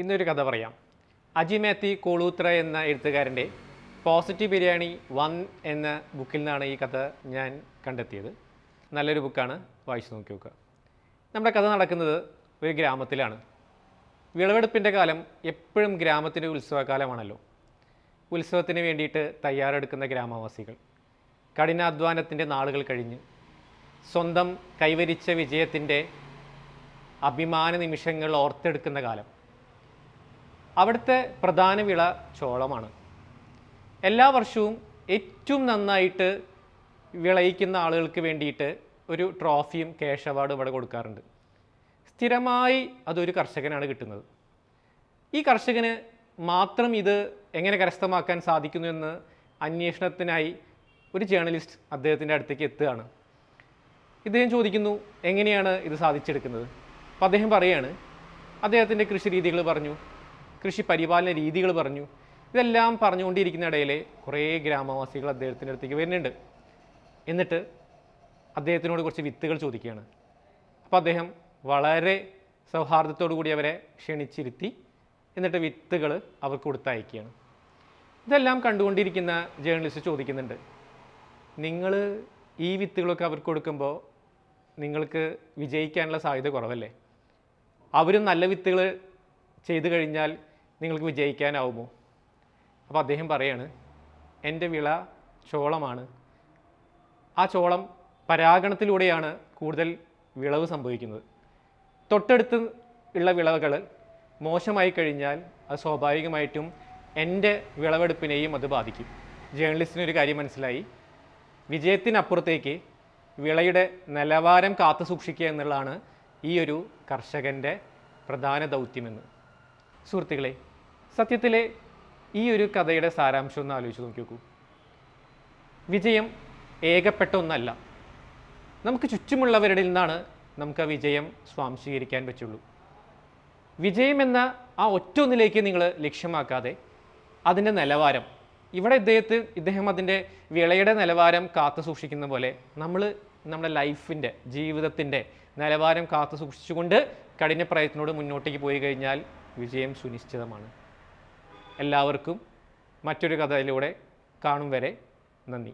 ഇന്നൊരു കഥ പറയാം. അജിമാത്യു കോളൂത്ര എന്ന എഴുത്തുകാരൻ്റെ പോസിറ്റീവ് ബിരിയാണി 1 എന്ന ബുക്കിൽ നിന്നാണ് ഈ കഥ ഞാൻ കണ്ടെത്തിയത്. നല്ലൊരു ബുക്കാണ്, വായിച്ചു നോക്കി നോക്കുക. നമ്മുടെ കഥ നടക്കുന്നത് ഒരു ഗ്രാമത്തിലാണ്. വിളവെടുപ്പിൻ്റെ കാലം എപ്പോഴും ഗ്രാമത്തിൻ്റെ ഉത്സവകാലമാണല്ലോ. ഉത്സവത്തിന് വേണ്ടിയിട്ട് തയ്യാറെടുക്കുന്ന ഗ്രാമവാസികൾ കഠിനാധ്വാനത്തിൻ്റെ നാളുകൾ കഴിഞ്ഞ് സ്വന്തം കൈവരിച്ച വിജയത്തിൻ്റെ അഭിമാന നിമിഷങ്ങൾ ഓർത്തെടുക്കുന്ന കാലം. അവിടുത്തെ പ്രധാന വിള ചോളമാണ്. എല്ലാ വർഷവും ഏറ്റവും നന്നായിട്ട് വിളയിക്കുന്ന ആളുകൾക്ക് വേണ്ടിയിട്ട് ഒരു ട്രോഫിയും ക്യാഷ് അവാർഡും ഇവിടെ കൊടുക്കാറുണ്ട്. സ്ഥിരമായി അതൊരു കർഷകനാണ് കിട്ടുന്നത്. ഈ കർഷകന് മാത്രം ഇത് എങ്ങനെ കരസ്ഥമാക്കാൻ സാധിക്കുന്നു എന്ന് അന്വേഷണത്തിനായി ഒരു ജേർണലിസ്റ്റ് അദ്ദേഹത്തിൻ്റെ അടുത്തേക്ക് എത്തുകയാണ്. ഇദ്ദേഹം ചോദിക്കുന്നു, എങ്ങനെയാണ് ഇത് സാധിച്ചെടുക്കുന്നത്? അപ്പോൾ അദ്ദേഹം പറയുകയാണ്, അദ്ദേഹത്തിൻ്റെ കൃഷി രീതികൾ പറഞ്ഞു, കൃഷി പരിപാലന രീതികൾ പറഞ്ഞു. ഇതെല്ലാം പറഞ്ഞുകൊണ്ടിരിക്കുന്ന ഇടയിലെ കുറേ ഗ്രാമവാസികൾ അദ്ദേഹത്തിൻ്റെ അടുത്തേക്ക് വരുന്നുണ്ട്. എന്നിട്ട് അദ്ദേഹത്തിനോട് കുറച്ച് വിത്തുകൾ ചോദിക്കുകയാണ്. അപ്പോൾ അദ്ദേഹം വളരെ സൗഹാർദ്ദത്തോടു കൂടി അവരെ ക്ഷണിച്ചിരുത്തി എന്നിട്ട് വിത്തുകൾ അവർക്ക് കൊടുത്തയക്കുകയാണ്. ഇതെല്ലാം കണ്ടുകൊണ്ടിരിക്കുന്ന ജേർണലിസ്റ്റ് ചോദിക്കുന്നുണ്ട്, നിങ്ങൾ ഈ വിത്തുകളൊക്കെ അവർക്ക് കൊടുക്കുമ്പോൾ നിങ്ങൾക്ക് വിജയിക്കാനുള്ള സാധ്യത കുറവല്ലേ? അവരും നല്ല വിത്തുകൾ ചെയ്തു കഴിഞ്ഞാൽ നിങ്ങൾക്ക് വിജയിക്കാനാവുമോ? അപ്പോൾ അദ്ദേഹം പറയാണ്, എൻ്റെ വിള ചോളമാണ്. ആ ചോളം പരാഗണത്തിലൂടെയാണ് കൂടുതൽ വിളവ് സംഭവിക്കുന്നത്. തൊട്ടടുത്ത് ഉള്ള വിളവുകൾ മോശമായി കഴിഞ്ഞാൽ അത് സ്വാഭാവികമായിട്ടും എൻ്റെ വിളവെടുപ്പിനെയും അത് ബാധിക്കും. ജേർണലിസ്റ്റിനൊരു കാര്യം മനസ്സിലായി, വിജയത്തിനപ്പുറത്തേക്ക് വിളയുടെ നിലവാരം കാത്തു സൂക്ഷിക്കുക എന്നുള്ളതാണ് ഈ ഒരു കർഷകൻ്റെ പ്രധാന ദൗത്യമെന്ന്. സുഹൃത്തുക്കളെ, സത്യത്തിലെ ഈ ഒരു കഥയുടെ സാരാംശം ഒന്ന് ആലോചിച്ച് നോക്കി നോക്കൂ. വിജയം ഏകപ്പെട്ട ഒന്നല്ല. നമുക്ക് ചുറ്റുമുള്ളവരുടെ നിന്നാണ് നമുക്ക് ആ വിജയം സ്വാംശീകരിക്കാൻ പറ്റുള്ളൂ. വിജയം എന്ന ആ ഒറ്റൊന്നിലേക്ക് നിങ്ങൾ ലക്ഷ്യമാക്കാതെ അതിൻ്റെ നിലവാരം, ഇവിടെ ഇദ്ദേഹം അതിൻ്റെ വിളയുടെ നിലവാരം കാത്തു സൂക്ഷിക്കുന്ന പോലെ നമ്മൾ നമ്മുടെ ലൈഫിൻ്റെ, ജീവിതത്തിൻ്റെ നിലവാരം കാത്തു സൂക്ഷിച്ചുകൊണ്ട് കഠിന പ്രയത്നത്തോട് മുന്നോട്ടേക്ക് പോയി കഴിഞ്ഞാൽ വിജയം സുനിശ്ചിതമാണ്. എല്ലാവർക്കും മറ്റൊരു കഥയിലൂടെ കാണും വരെ നന്ദി.